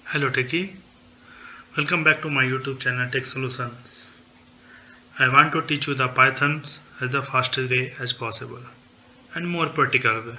Hello Techie, welcome back to my YouTube channel Tek Solutions. I want to teach you the Pythons as the fastest way as possible and more practical way.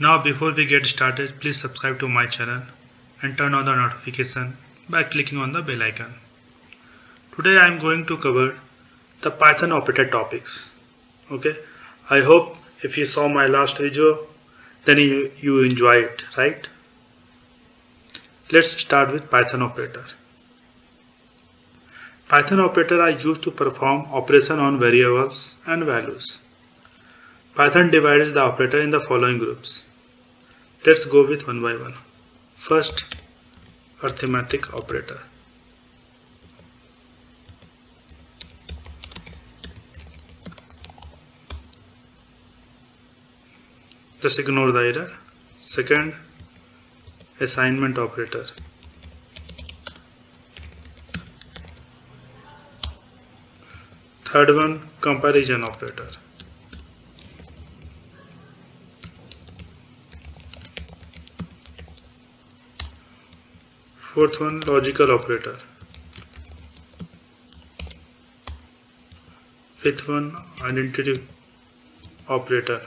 Now before we get started, please subscribe to my channel and turn on the notification by clicking on the bell icon. Today I am going to cover the Python operator topics. Okay, I hope if you saw my last video then you enjoy it, right? Let's start with Python operator. Python operators are used to perform operation on variables and values. Python divides the operator in the following groups. Let's go with one by one. First, arithmetic operator. Just ignore the error. Second, assignment operator. Third one, comparison operator. Fourth one, logical operator. Fifth one, identity operator.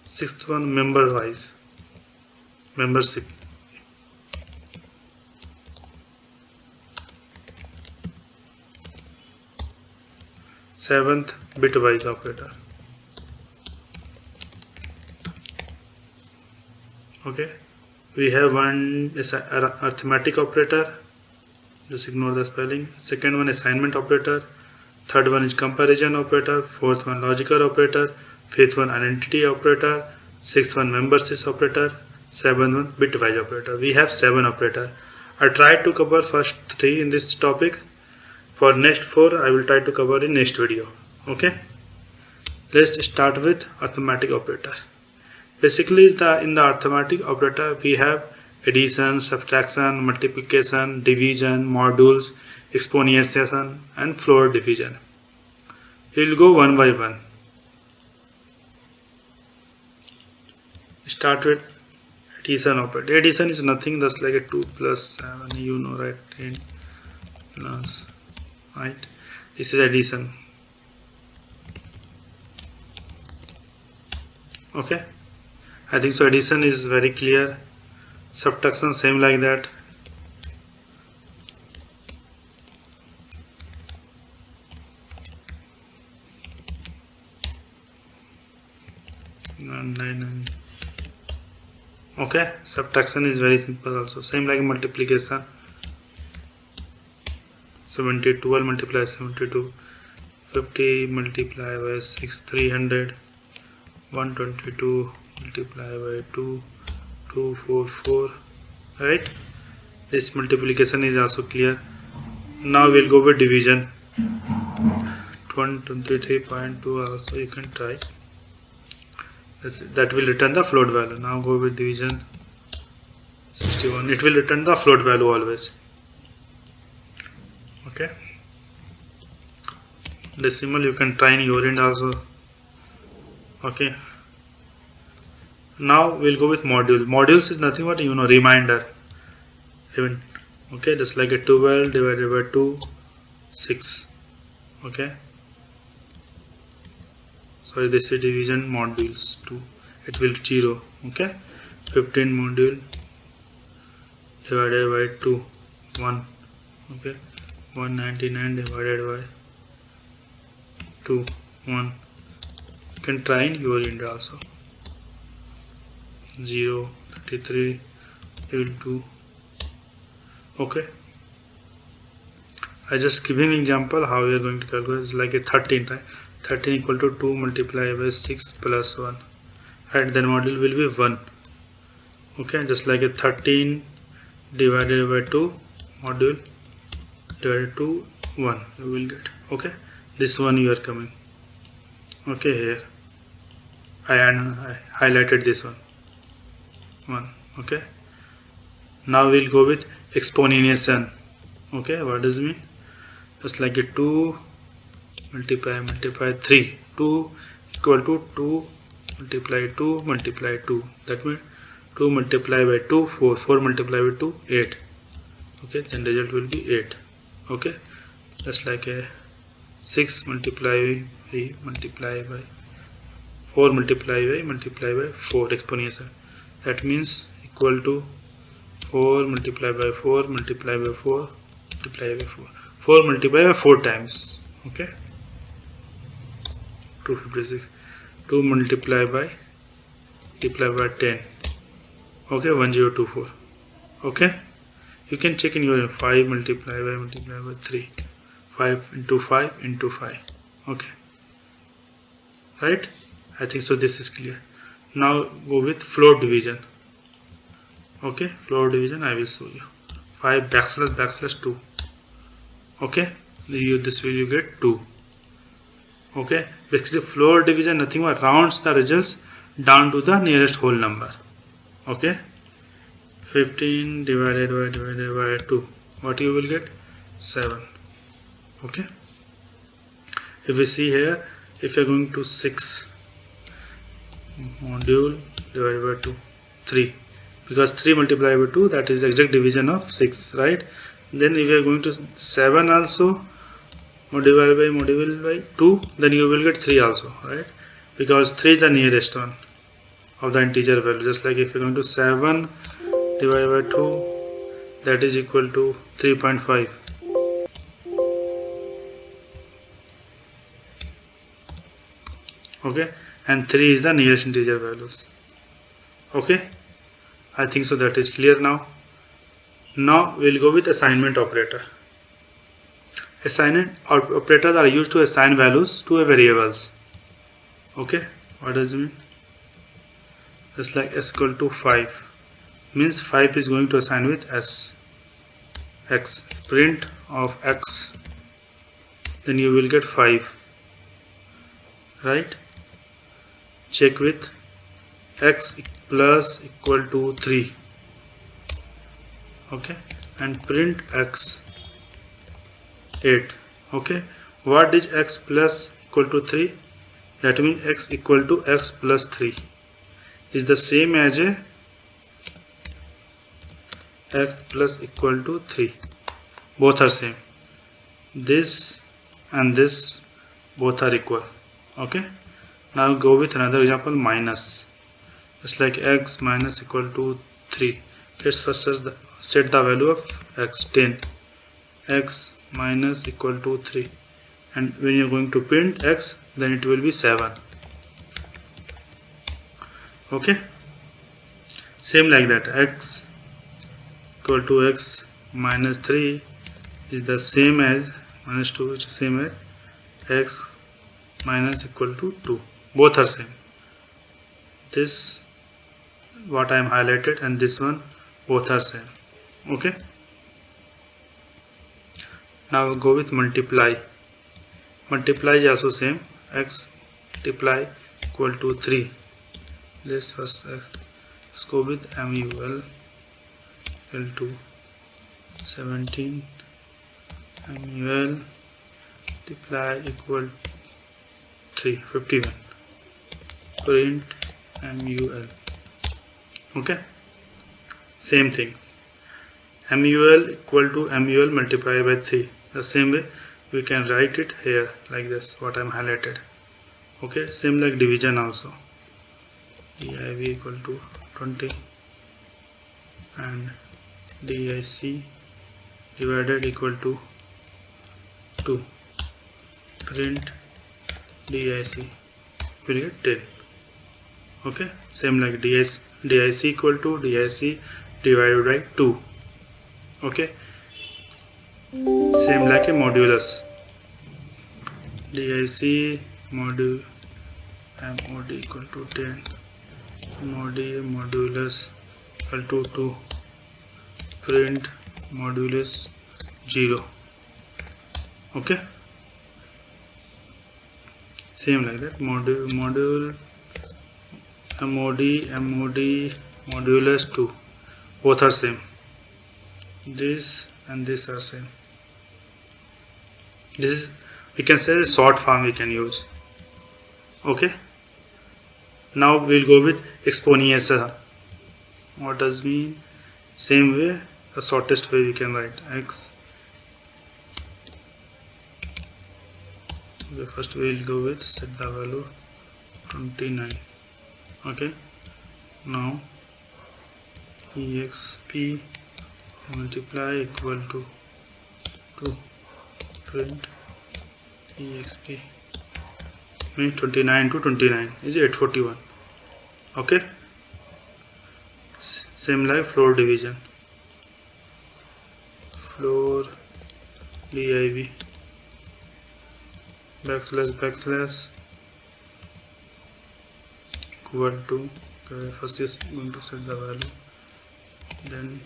Sixth one, membership. Seventh, bitwise operator. Okay, we have one arithmetic operator, just ignore the spelling. Second one, assignment operator. Third one is comparison operator. Fourth one, logical operator. Fifth one, identity operator. Sixth one, membership operator. Seventh one, bitwise operator. We have 7 operator. I tried to cover first 3 in this topic. For next 4 I will try to cover in next video. Okay, let's start with arithmetic operator. Basically in the arithmetic operator we have addition, subtraction, multiplication, division, modules, exponentiation and floor division. We will go one by one. Start with addition operator. Addition is nothing just like a 2 plus 7, you know, right? 10 plus, right? This is addition. Okay, I think so. Addition is very clear. Subtraction same like that. Okay, subtraction is very simple also. Same like multiplication. 70, 12 multiply 72, 50 multiply by 6, 300, 122 multiply by 2, 244, right? This multiplication is also clear. Now we'll go with division. 23.2 also you can try. That will return the float value. Now go with division. 61. It will return the float value always. Okay. Decimal you can try in your end also. Okay. Now we'll go with module. Modules is nothing but reminder. Okay, just like a 12 divided by 2, 6. Okay. Sorry, this is division modules 2. It will 0. Okay. 15 module divided by 2, 1. Okay. 199 divided by 2, 1. You can try in your end also. 0, 33, will 2. Okay. I just giving example how we are going to calculate. It's like a 13, right? 13 equal to 2 multiplied by 6 plus 1. Right, then module will be 1. Okay, just like a 13 divided by 2, module divided to 1 you will get. Okay, this one you are coming. Okay, here I highlighted this one. Okay, now we'll go with exponentiation. Okay, what does it mean? Just like a 2 multiply 3, 2 equal to 2 multiply 2, multiply 2. That means 2 multiplied by 2, 4. 4 multiplied by 2, 8. Okay, then result will be 8. Okay, just like a 6 multiply by multiply by 4 multiply by 4 exponential. That means equal to 4 multiplied by 4 multiply by 4 multiply by 4. 4 multiply by 4 times. Okay, 256. 2 multiply by 10. Okay, 1024. Okay, you can check in your 5 multiply by 3. 5 into 5 into 5. Okay, right? I think so. This is clear. Now go with floor division. Okay, floor division I will show you. 5 backslash 2. Okay, this will you get 2. Okay, basically floor division nothing but rounds the results down to the nearest whole number. Okay, 15 divided by 2. What you will get? 7. Okay, if we see here, if you are going to 6 module divided by 2, 3, because 3 multiplied by 2, that is exact division of 6, right? Then if you are going to 7 also module by 2, then you will get 3 also, right? Because 3 is the nearest one of the integer value. Just like if you are going to 7 divided by 2, that is equal to 3.5. Okay, and 3 is the nearest integer values. Okay, I think so that is clear now. Now we'll go with assignment operator. Assignment operators are used to assign values to a variables. Okay, what does it mean? Just like s equal to 5 means 5 is going to assign with s. X, print of x, then you will get 5, right? Check with x plus equal to 3. Okay, and print x 8. Okay, what is x plus equal to 3? That means x equal to x plus 3 is the same as a x plus equal to 3. Both are same. This and this both are equal. Okay, now go with another example, minus. Just like x minus equal to 3. Let's first set the value of x, 10. X minus equal to 3, and when you're going to print x, then it will be 7. Okay, same like that, x equal to x minus 3 is the same as minus 2, which is same as x minus equal to 2. Both are same. This what I am highlighted and this one, both are same. Okay, now go with multiply. Multiply is also same, x multiply equal to 3. Let's first let's go with mul equal to 17, mul multiply equal 3, 51, print mul. Okay, same things, mul equal to mul multiplied by 3. The same way we can write it here like this, what I am highlighted. Okay, same like division also, div equal to 20 and dic divided equal to 2, print dic will get 10. Okay, same like dic equal to dic divided by 2. Okay, same like a modulus, dic mod equal to 10, modulus equal to 2, print modulus 0. Okay, same like that, modulus 2, both are same. This and this are same. This is, we can say, the short form we can use. Okay, Now we'll go with exponential. What does mean? Same way, the shortest way we can write x. Okay, first we'll go with set the value 29. Okay, now exp multiply equal to print exp means 29 to 29 is 841. Okay, same like floor division, floor div backslash equal to, okay, first is going to set the value, then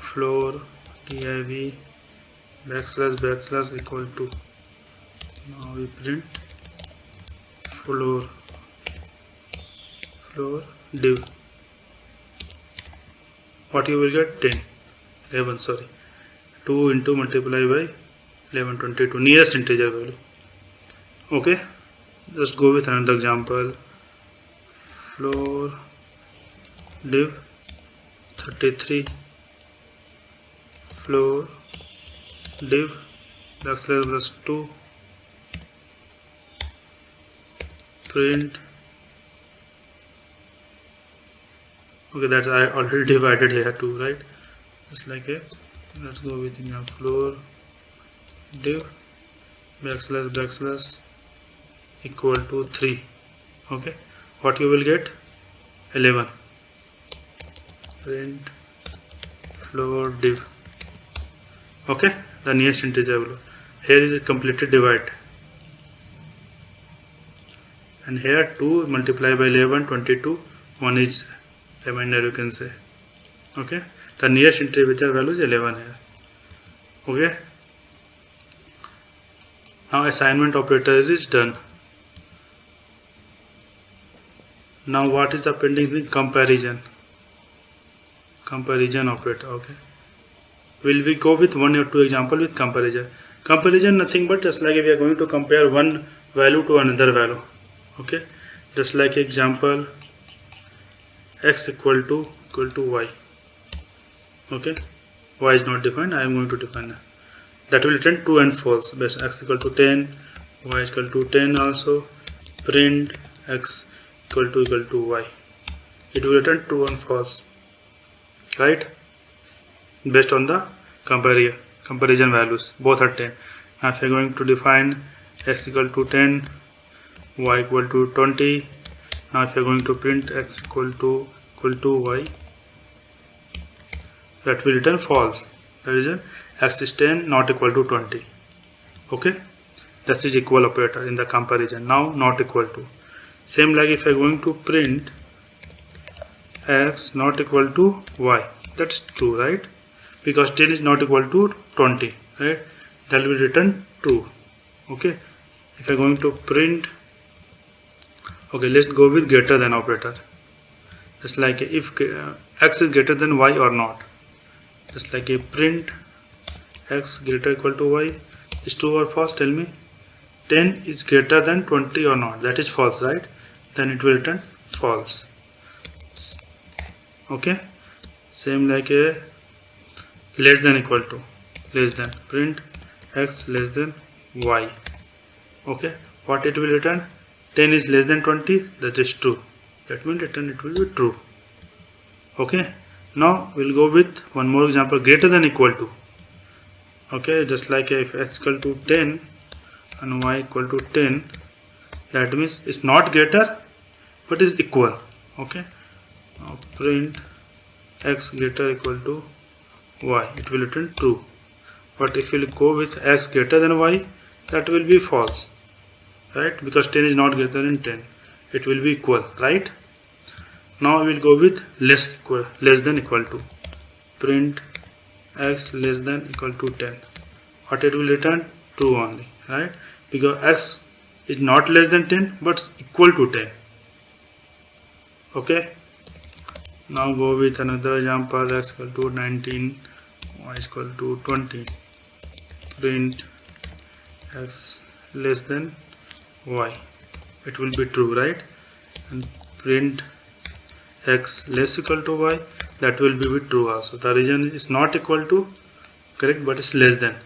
floor div backslash equal to, now we print floor div. What you will get? 11, sorry, 2 into multiply by 11, 22, nearest integer value. Okay, just go with another example. Floor div 33, floor div backslash plus 2, print. Okay, that's I already divided here too, right? Just like a, let's go with floor div backslash equal to 3. Okay, what you will get? 11, print floor div. Okay, the nearest integer value. Here is completed divide, and here 2 multiply by 11, 22, 1 is remainder, you can say. Okay, the nearest integer value is 11 here. Okay, now assignment operator is done. Now what is the pending thing? Comparison operator. Okay, will we go with 1 or 2 example with comparison nothing but just like we are going to compare one value to another value. Okay, just like example, x equal to y. Okay, y is not defined, I am going to define that will return true and false. Best x equal to 10, y equal to 10 also, print x equal to y, it will return true and false, right, based on the comparison values, both are 10. Now if you are going to define x equal to 10, y equal to 20, now if you are going to print x equal to y, that will return false. That is x is 10 not equal to 20. Okay, that is equal operator in the comparison. Now not equal to, same like if I am going to print x not equal to y, that's true, right, because 10 is not equal to 20, right, that will return true. Okay, if I am going to print, okay, let's go with greater than operator, just like if x is greater than y or not, just like a print x greater equal to y is true or false. Tell me, 10 is greater than 20 or not, that is false, right, then it will return false. Okay, same like a less than equal to, less than, print x less than y. Okay, what it will return? 10 is less than 20, that is true, that will return, it will be true. Okay, now we'll go with one more example, greater than equal to. Okay, just like if x equal to 10 and y equal to 10, that means it's not greater but is equal. Okay, now print x greater equal to y, it will return true. But if you go with x greater than y, that will be false, right, because 10 is not greater than 10, it will be equal, right. Now we will go with less than equal to, print x less than equal to 10, what it will return? True only, right, because x is not less than 10 but equal to 10. Okay, now go with another example, x equal to 19, y equal to 20, print x less than y, it will be true, right, and print x less equal to y, that will be with true also. The region is not equal to, correct, but it's less than,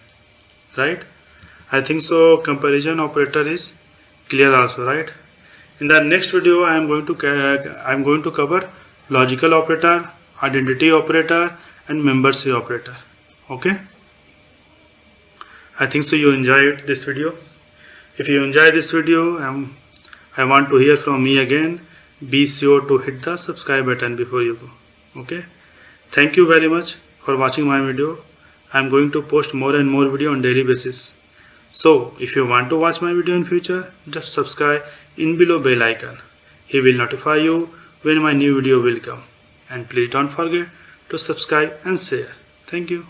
right? I think so comparison operator is clear also, right? In the next video I am going to cover logical operator, identity operator and membership operator. Okay, I think so you enjoyed this video. If you enjoy this video, I want to hear from me again. Be sure to hit the subscribe button before you go. Okay, thank you very much for watching my video. I am going to post more and more video on daily basis. So if you want to watch my video in future, just subscribe in below bell icon. He will notify you when my new video will come. And please don't forget to subscribe and share. Thank you.